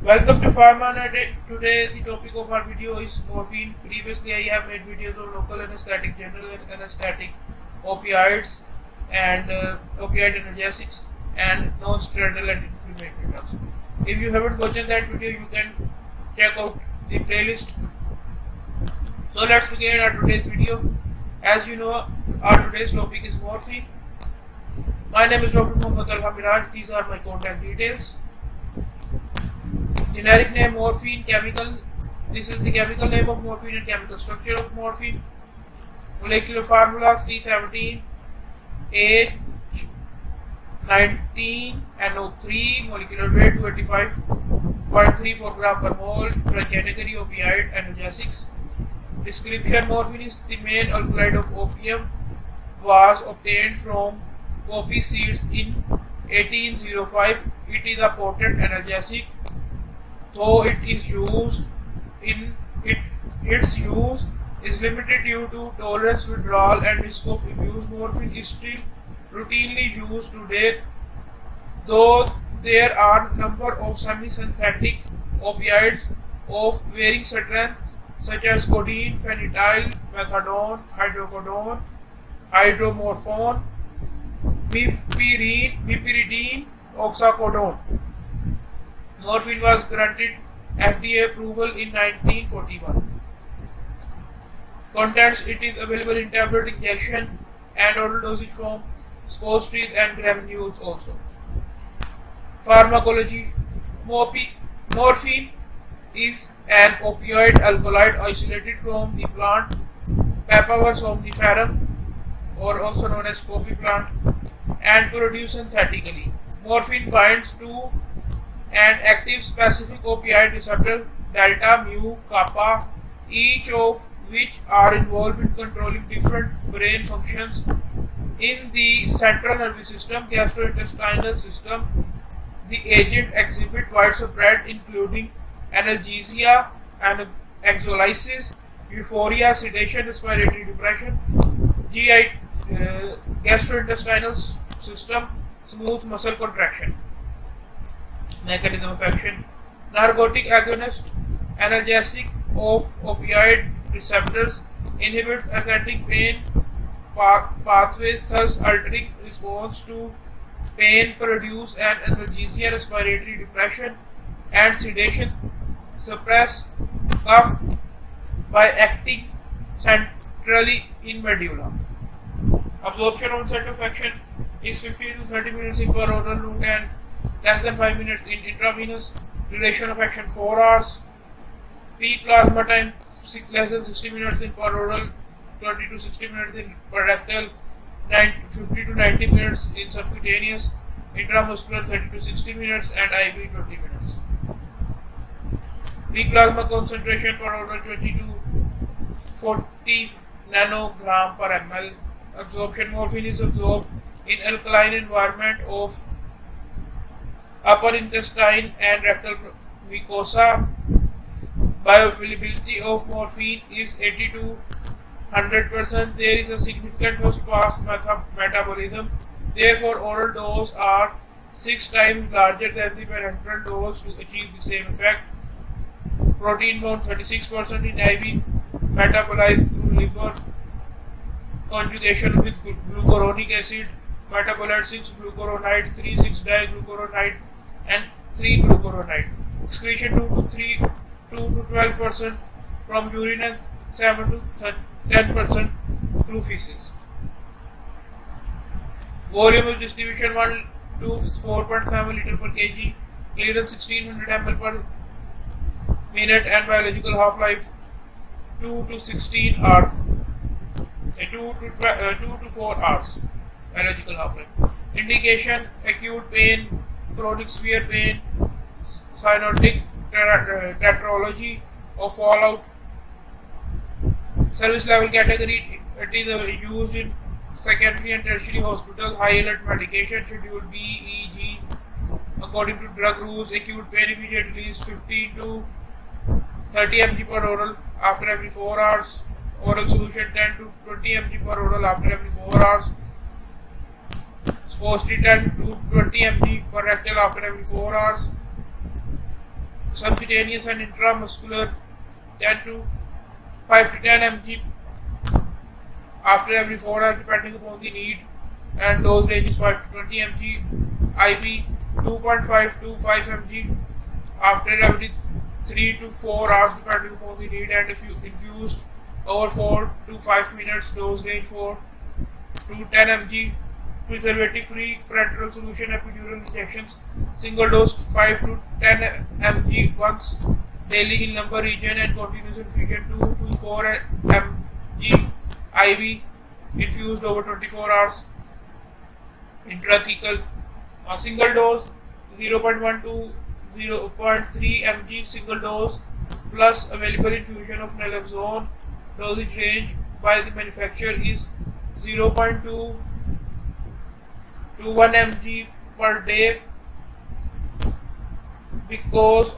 Welcome to Pharma. Today the topic of our video is morphine. Previously I have made videos on local anesthetic, general anesthetic, opioids and opioid analgesics and non-steroidal anti-inflammatory drugs. If you haven't watched that video, you can check out the playlist. So let's begin our today's video. As you know, our today's topic is morphine. My name is Dr. Muhammad Al-Hamiraj. These are my contact details. Generic name morphine, chemical. This is the chemical name of morphine and chemical structure of morphine. Molecular formula 317 H19NO3. Molecular weight 285.34 gram per mole. Drug category opioid analgesics. Description: morphine is the main alkaloid of opium. Was obtained from poppy seeds in 1805. It is a potent analgesic. Though its use is limited due to tolerance, withdrawal, and risk of abuse, morphine is still routinely used today, though there are a number of semi-synthetic opioids of varying strength, such as codeine, phenytoin, methadone, hydrocodone, hydromorphone, meperidine, oxycodone. Morphine was granted FDA approval in 1941. Contents: it is available in tablet, injection, and oral dosage form, suppositories and granules also. Pharmacology: morphine is an opioid alkaloid isolated from the plant Papaver somniferum, or also known as poppy plant, and produced synthetically. Morphine binds to an active specific opioid receptor delta, mu, kappa, each of which are involved in controlling different brain functions in the central nervous system, gastrointestinal system. The agent exhibit widespread including analgesia and anxiolysis, euphoria, sedation, respiratory depression, GI, gastrointestinal system, smooth muscle contraction. Mechanism of action: narcotic agonist, analgesic of opioid receptors, inhibits ascending pain pathways, thus altering response to pain, produce an analgesia, respiratory depression, and sedation, suppress cough by acting centrally in medulla. Absorption onset of action is 15 to 30 minutes in per oral route and less than 5 minutes in intravenous. Duration of action 4 hours. Peak plasma time less than 60 minutes in per oral, 20 to 60 minutes in per rectal, 50 to 90 minutes in subcutaneous. Intramuscular 30 to 60 minutes and IV 20 minutes. Peak plasma concentration per oral 20 to 40 nanogram per ml. Absorption: morphine is absorbed in alkaline environment of upper intestine and rectal mucosa. Bioavailability of morphine is 80 to 100%. There is a significant first pass metabolism. Therefore, oral doses are 6 times larger than the parenteral dose to achieve the same effect. Protein bound 36% in IV, metabolized through liver conjugation with glucuronic acid, metabolite 6-glucuronide, 3,6-diglucuronide, and 3-glucuronide. Excretion 2 to 12% from urine and 7 to 10% through feces. Volume of distribution 1 to 4.7 liter per kg. Clearance 1600 ml per minute and biological half-life 2 to 16 hours. 2 to 4 hours. Biological half-life. Indication: acute pain, chronic severe pain, cyanotic tetralogy or fallout. Service level category: it is used in secondary and tertiary hospitals. High alert medication, schedule B, E, G. According to drug rules, acute pain immediate release 15 to 30 mg per oral after every 4 hours. Oral solution 10 to 20 mg per oral after every 4 hours. Suppository 10 to 20 mg per rectal after every 4 hours. subcutaneous and intramuscular 10 to 5 to 10 mg after every 4 hours depending upon the need, and dose range is 5 to 20 mg. IV 2.5 to 5 mg after every 3 to 4 hours depending upon the need, and if you infused over 4 to 5 minutes, dose range 4 to 10 mg. Preservative free parenteral solution epidural injections, single dose 5 to 10 mg once daily in lumbar region, and continuous infusion 2 to 4 mg IV infused over 24 hours. Intrathecal single dose 0.1 to 0.3 mg single dose plus available infusion of naloxone. Dosage range by the manufacturer is 0.2 to 1 mg per day. Because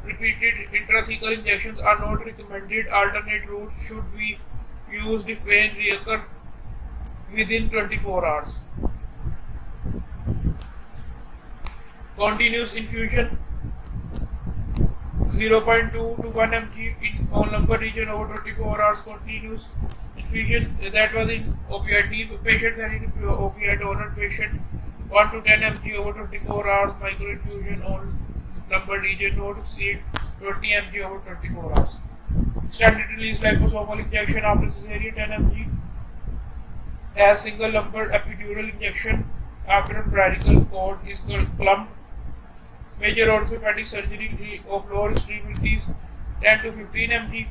repeated intrathecal injections are not recommended, alternate route should be used if pain reoccurs within 24 hours. Continuous infusion 0.2 to 1 mg in on lumbar region over 24 hours. Continuous infusion, that was in opioid naive patient, and in opioid tolerant patient 1 to 10 mg over 24 hours. Micro infusion on lumbar region not exceed 20 mg over 24 hours. Extended release liposomal injection after cesarean 10 mg as single lumbar epidural injection after umbilical cord is clumped. Major orthopedic surgery of lower extremities 10 to 15 mg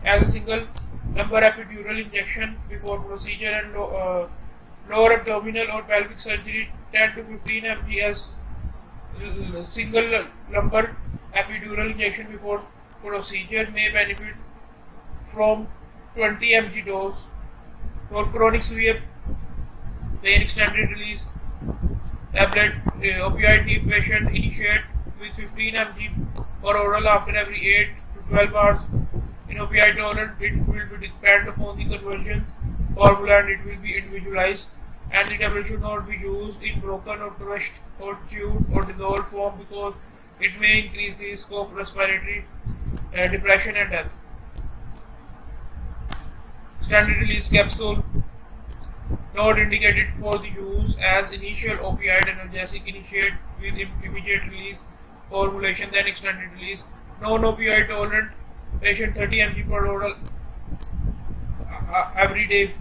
as a single lumbar epidural injection before procedure, and lower abdominal or pelvic surgery 10 to 15 mg as single lumbar epidural injection before procedure. May benefit from 20 mg dose. For chronic severe pain, extended release tablet opioid naive patient initiate with 15 mg per oral after every 8 to 12 hours. In opioid tolerant, it will be depend upon the conversion formula, and it will be individualized, and the tablet should not be used in broken or crushed or chewed or dissolved form because it may increase the risk of respiratory depression and death. Standard release capsule not indicated for the use as initial opioid analgesic, initiate with immediate release formulation, then extended release. Non-opioid tolerant patient 30 mg per oral every day.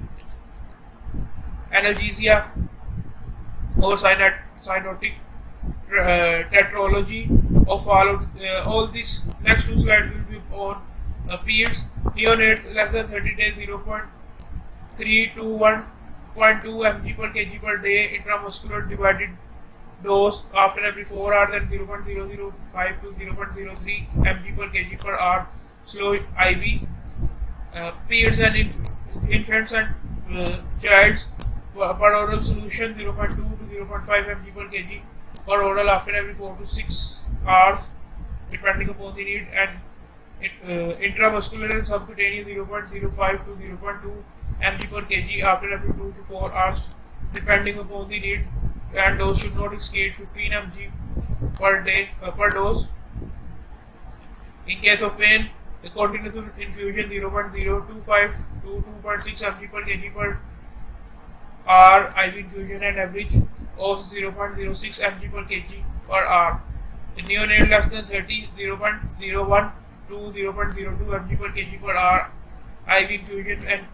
Analgesia or cyanotic tetralogy of all these next two slides will be on periods. Neonates less than 30 days 0.3 to 1.2 mg per kg per day intramuscular divided dose after every 4 hours, and 0.005 to 0.03 mg per kg per hour slow IV. Periods and infants and childs per oral solution 0.2 to 0.5 mg per kg per oral after every 4 to 6 hours depending upon the need, and intramuscular and subcutaneous 0.05 to 0.2 mg per kg after every 2 to 4 hours depending upon the need, and dose should not exceed 15 mg per day per dose. In case of pain, the continuous infusion 0.025 to 2.6 mg per kg per hour IV infusion, and average of 0.06 mg per kg per hour. In neonate less than 30, 0.01 to 0.02 mg per kg per hour IV infusion, and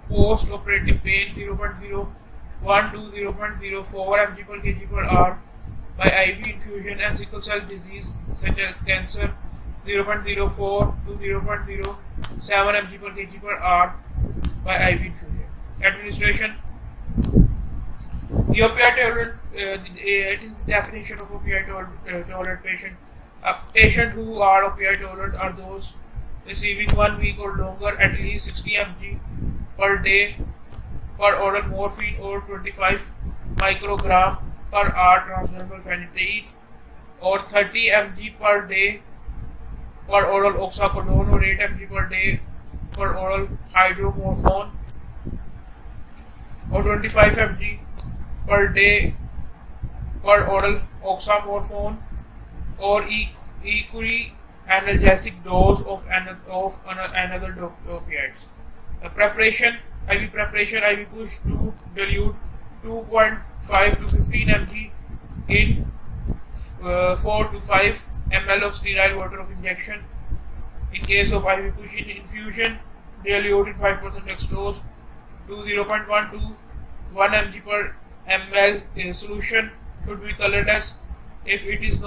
post-operative pain 0.01 to 0.04 mg per kg per hour by IV infusion, and sickle cell disease such as cancer 0.04 to 0.07 mg per kg per hour by IV infusion. Administration. The opioid tolerant, it is the definition of opioid tolerant patient. A patient who are opioid tolerant are those receiving 1 week or longer at least 60 mg per day per oral morphine or 25 microgram per hour transdermal phenytoin, or 30 mg per day per oral oxycodone, or 8 mg per day per oral hydromorphone, or 25 mg per day per oral oxymorphone, or equally analgesic dose of another opiates. Preparation, IV preparation, IV push to dilute 2.5 to 15 mg in 4 to 5 ml of sterile water of injection. In case of IV push in infusion, diluted 5% dextrose to 0.1 to 1 mg per ml solution should be colorless. If it is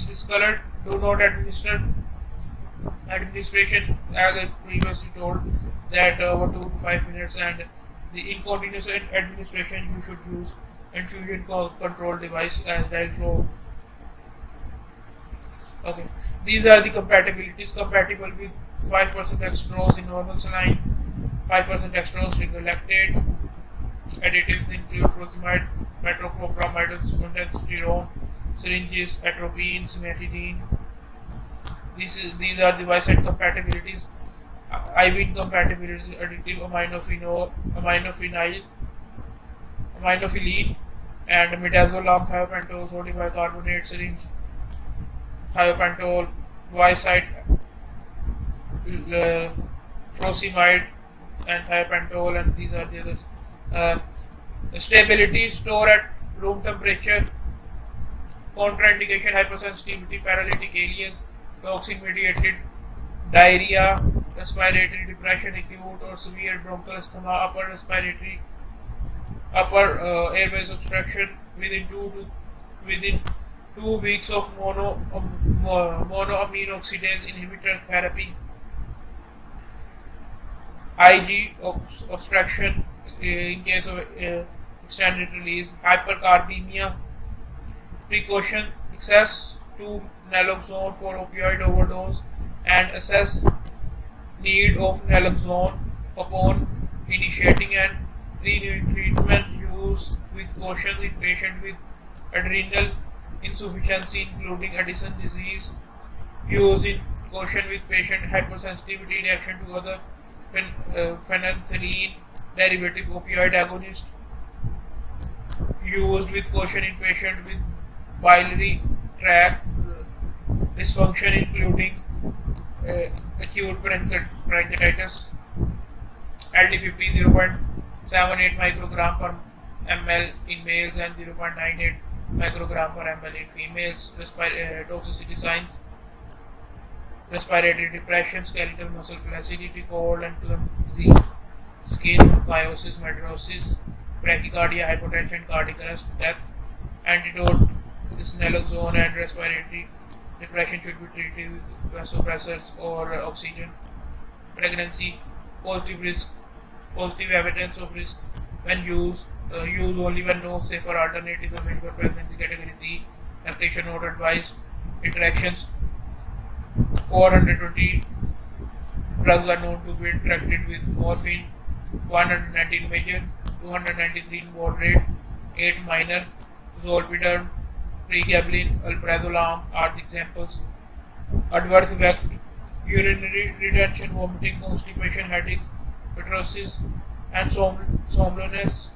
discolored, do not administer. Administration, as I previously told, that over 2 to 5 minutes, and the incontinuous administration you should use infusion control device as Dialflow. Okay, these are the compatibilities. Compatible with 5% dextrose in normal saline, 5% dextrose lactate. Additives include furosemide, metoclopramide, sterone, syringes, atropine, cimetidine. These are the Y-side compatibilities. IV incompatibilities: additive aminophenylene, and midazolam, thiopentol, sodium bicarbonate, syringe, thiopentol, Y-side, furosemide, and thiopentol, and these are the others. Stability: store at room temperature. Contraindication: hypersensitivity, paralytic alias, toxin mediated diarrhea, respiratory depression, acute or severe bronchial asthma, upper airways obstruction within 2 weeks of monoamine oxidase inhibitor therapy. IG obstruction in case of extended release. Hypercarbemia. Precaution: access to naloxone for opioid overdose, and assess need of naloxone upon initiating and retreatment. Use with caution in patient with adrenal insufficiency including Addison disease. Use in caution with patient hypersensitivity reaction to other phenanthrene derivative opioid agonist. Used with caution in patient with biliary tract dysfunction including acute pancreatitis. LD50 0.78 microgram per ml in males and 0.98 microgram per ml in females. Toxicity signs: respiratory depression, skeletal muscle flaccidity, cold and clumsy skin, meiosis, meteorosis, brachycardia, hypotension, cardiac arrest, death. Antidote: this naloxone, and respiratory depression should be treated with vasopressors or oxygen. Pregnancy: positive evidence of risk when use only when no safer alternative available. Pregnancy category C, lactation not advised. Interactions: 420 drugs are known to be interacted with morphine, 119 major, 293 moderate, 8 minor. Zolpidem, pregabalin, alprazolam are the examples. Adverse effect: urinary retention, vomiting, constipation, headache, ptosis, and somnolence.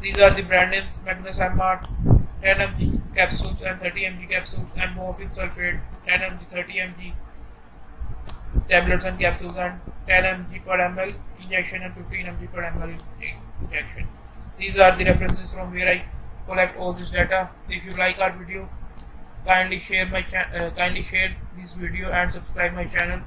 These are the brand names: Magnus MR, 10 mg capsules and 30 mg capsules, and morphine sulfate, 10 mg, 30 mg tablets and capsules, and 10 mg per ml injection and 15 mg per ml injection. These are the references from where I collect all this data. If you like our video, kindly share this video and subscribe my channel.